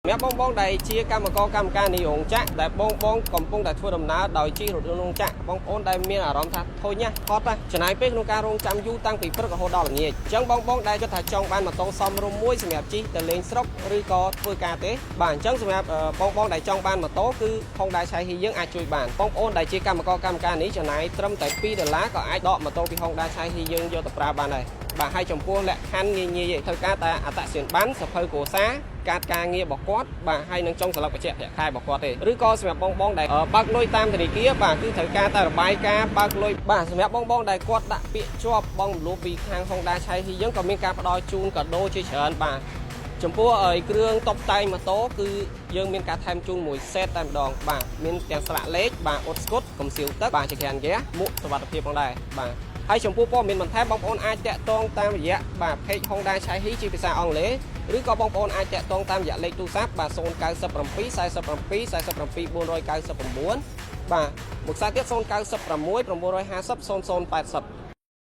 អ្នកបងបងដែលជាកម្មការនៃរោងចក្រដែលបងកំពុងតែធ្វើដំណើរដោយជិះរថយន្តរោងចក្របងប្អូនដែលមានអារម្មណ៍ថាធុញណាហត់ណាចំណាយពេលក្នុងការរងចាំយូរតាំងពីព្រឹករហូតដល់ល្ងាចអញ្ចឹងបងដែលគាត់ថាចង់បានម៉ូតូសមរម្យមួយសម្រាប់ជិះទៅលេងស្រុកឬក៏ធ្វើការទេបាទអញ្ចឹងសម្រាប់បងដែលចង់បានម៉ូតូគឺ Honda Chai យើងអាចជួយបានបងប្អូនដែលជាកម្មការនេះចំណាយត្រឹមតែ$2ក៏អាចដកម៉ូតូពី Honda Chai យើងយកទៅប្រើបានដែរបាទហើយចំពោះលក្ខខណ្ឌងាយធ្វើការតែអត្តសញ្ញាណប័ណ្ណសភៅគ្រួសារការងាររបស់គាត់បាទហើយនឹងចុងសន្លឹកបញ្ជាក់ប្រាក់ខែរបស់គាត់ទេឬក៏សម្រាប់បងដែលបើកលុយតាមធនាគារបាទគឺត្រូវការតែរបាយការណ៍បើកលុយបាទសម្រាប់បងដែលគាត់ដាក់ពាក្យជាប់បងលូពីខាង Honda Chai យើងក៏មានការផ្ដល់ជូនកាដូជាច្រើនបាទចំពោះគ្រឿងតុបតែងម៉ូតូគឺយើងមានការថែមជូនមួយសេតតែម្ដងបាទមានទាំងស្លាកលេខបាទអ៊ុតស្គុតកំសៀវទឹកបាទជាក្រានហ្គាមួកសុវត្ថិភាពផងដែរបាទហើយចំពោះព័ត៌មានបន្ថែមបងប្អូនអាចតាក់ទងតាមរយៈបាទ page Honda Chai ជាភាសាអង់គ្លេសឬក៏បងប្អូនអាចតាក់ទងតាមរយៈលេខទូរស័ព្ទបាទ097 47 47 499បាទមួយខ្សែទៀត096 950 0080